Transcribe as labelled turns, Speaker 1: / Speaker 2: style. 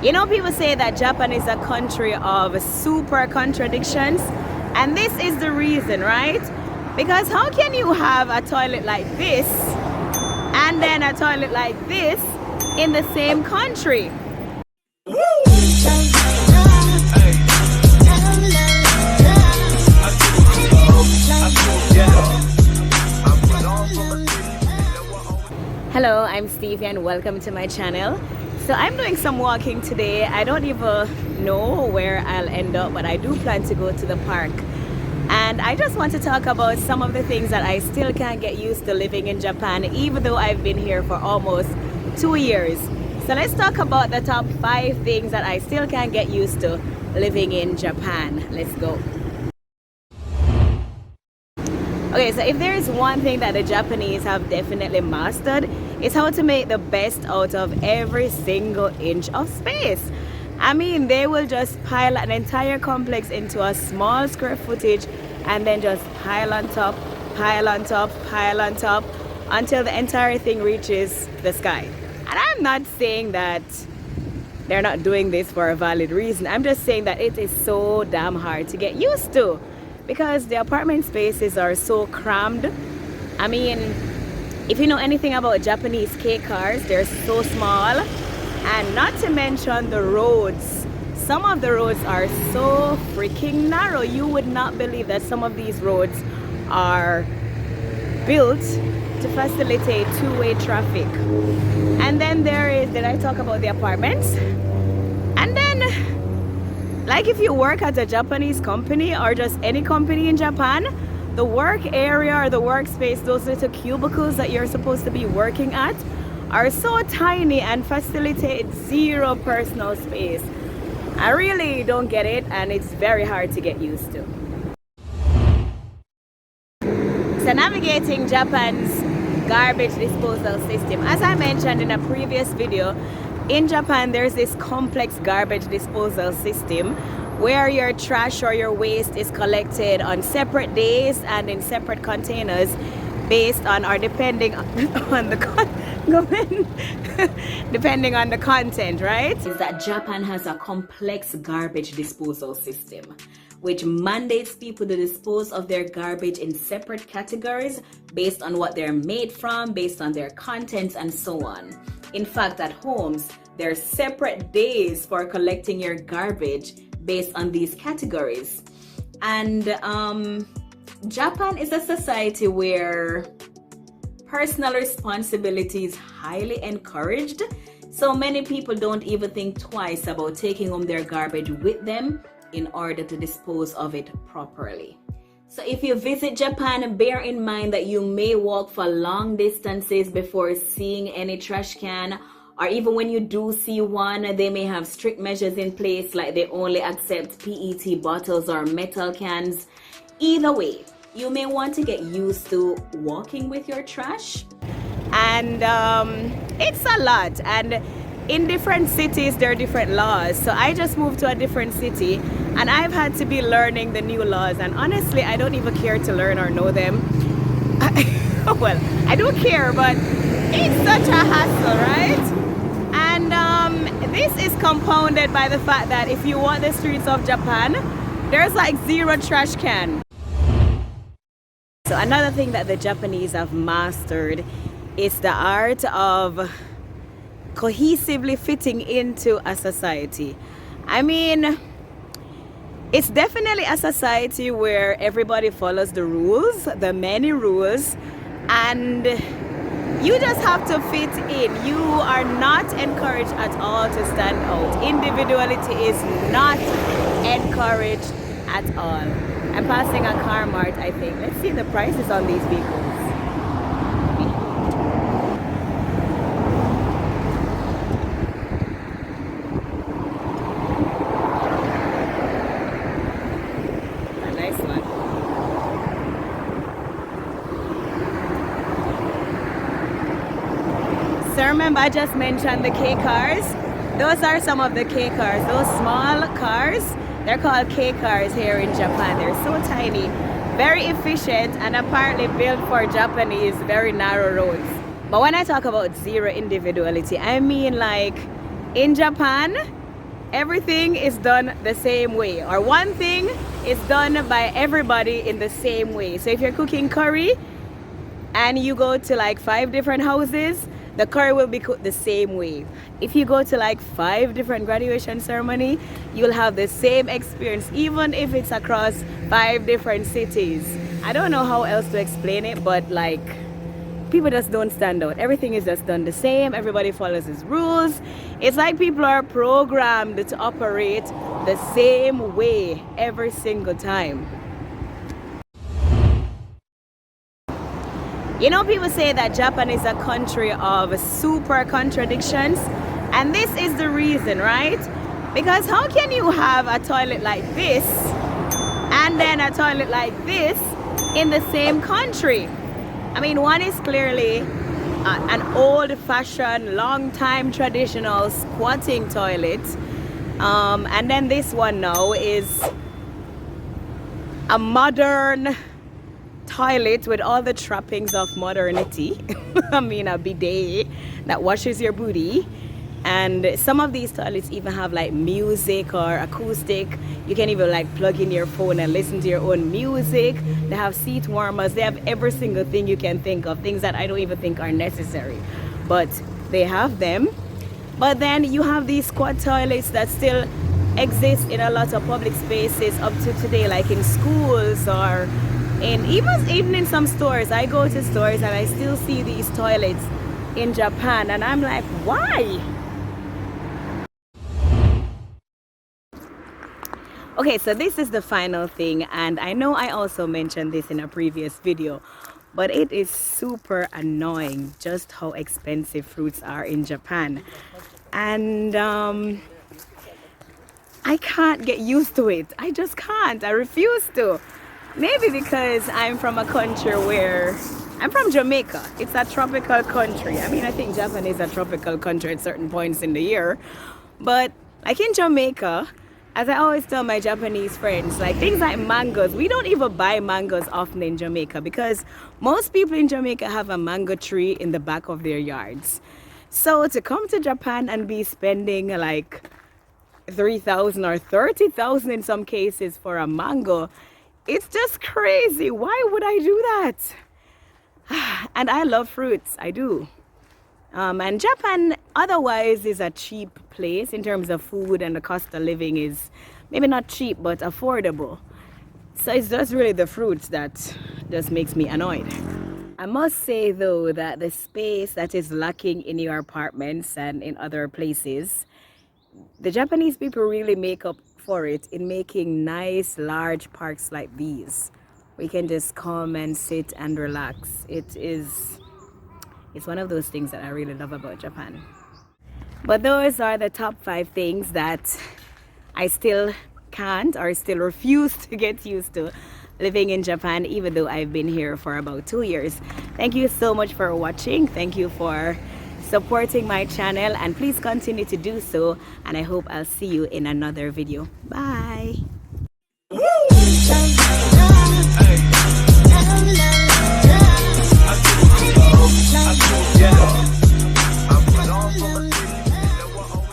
Speaker 1: You know, people say that Japan is a country of super contradictions, and this is the reason, right? Because how can you have a toilet like this and then a toilet like this in the same country? Hello, I'm Stevie and welcome to my channel. So I'm doing some walking today. I don't even know where I'll end up, but I do plan to go to the park. And I just want to talk about some of the things that I still can't get used to living in Japan, even though I've been here for almost 2 years. So let's talk about the top 5 things that I still can't get used to living in Japan. Let's go. Okay, so if there is one thing that the Japanese have definitely mastered, it's how to make the best out of every single inch of space. I mean, they will just pile an entire complex into a small square footage and then just pile on top, pile on top, pile on top until the entire thing reaches the sky. And I'm not saying that they're not doing this for a valid reason. I'm just saying that it is so damn hard to get used to, because the apartment spaces are so crammed. I mean, if you know anything about Japanese kei cars, they're so small, and not to mention the roads. Some of the roads are so freaking narrow. You would not believe that some of these roads are built to facilitate two-way traffic. And then did I talk about the apartments? And then, like, if you work at a Japanese company or just any company in Japan, the work area or the workspace, those little cubicles that you're supposed to be working at, are so tiny and facilitate zero personal space. I really don't get it, and it's very hard to get used to. So navigating Japan's garbage disposal system. As I mentioned in a previous video, in Japan, there's this complex garbage disposal system where your trash or your waste is collected on separate days and in separate containers based on or depending on the depending on the content, right? Is that Japan has a complex garbage disposal system which mandates people to dispose of their garbage in separate categories based on what they're made from, based on their contents, and so on. In fact, at homes, there are separate days for collecting your garbage based on these categories. And Japan is a society where personal responsibility is highly encouraged. So many people don't even think twice about taking home their garbage with them in order to dispose of it properly. So if you visit Japan, bear in mind that you may walk for long distances before seeing any trash can, or even when you do see one, they may have strict measures in place, like they only accept PET bottles or metal cans. Either way, you may want to get used to walking with your trash. And it's a lot. And in different cities, there are different laws. So I just moved to a different city, and I've had to be learning the new laws. And honestly, I don't even care to learn or know them. Well, I do care, but it's such a hassle, right? And this is compounded by the fact that if you walk the streets of Japan, there's like zero trash can. So another thing that the Japanese have mastered is the art of cohesively fitting into a society. I mean, it's definitely a society where everybody follows the rules, the many rules, and you just have to fit in. You are not encouraged at all to stand out. Individuality is not encouraged at all. I'm passing a car mart, I think. Let's see the prices on these vehicles. A nice one. So remember, I just mentioned the kei cars. Those are some of the kei cars. Those small cars, they're called kei cars here in Japan. They're so tiny, very efficient, and apparently built for Japanese very narrow roads. But when I talk about zero individuality, I mean, like, in Japan, everything is done the same way, or one thing is done by everybody in the same way. So if you're cooking curry and you go to like 5 different houses, the curry will be cooked the same way. If you go to like 5 different graduation ceremony, you'll have the same experience, even if it's across 5 different cities. I don't know how else to explain it, but like, people just don't stand out. Everything is just done the same. Everybody follows his rules. It's like people are programmed to operate the same way every single time. You know, people say that Japan is a country of super contradictions, and this is the reason, right? Because how can you have a toilet like this and then a toilet like this in the same country? I mean, one is clearly an old-fashioned, long-time traditional squatting toilet, and then this one now is a modern toilet with all the trappings of modernity. I mean, a bidet that washes your booty. And some of these toilets even have like music or acoustic. You can even like plug in your phone and listen to your own music. They have seat warmers. They have every single thing you can think of, things that I don't even think are necessary, but they have them. But then you have these squat toilets that still exist in a lot of public spaces up to today, like in schools or even in some stores. I go to stores and I still see these toilets in Japan, and I'm like, why? Okay, so this is the final thing, and I know I also mentioned this in a previous video, but it is super annoying just how expensive fruits are in Japan. And I can't get used to it. I just can't. I refuse to. Maybe because I'm from a country where I'm from Jamaica. It's a tropical country. I mean, I think Japan is a tropical country at certain points in the year. But like in Jamaica, as I always tell my Japanese friends, like things like mangoes, we don't even buy mangoes often in Jamaica because most people in Jamaica have a mango tree in the back of their yards. So to come to Japan and be spending like 3,000 or 30,000 in some cases for a mango, it's just crazy. Why would I do that? And I love fruits, I do. And Japan otherwise is a cheap place in terms of food, and the cost of living is maybe not cheap but affordable. So it's just really the fruits that just makes me annoyed. I must say though that the space that is lacking in your apartments and in other places, the Japanese people really make up for it in making nice large parks like these. We can just come and sit and relax. It's one of those things that I really love about Japan. But those are the top 5 things that I still can't or still refuse to get used to living in Japan, even though I've been here for about 2 years. Thank you so much for watching. Thank you for supporting my channel, and please continue to do so, and I hope I'll see you in another video. Bye.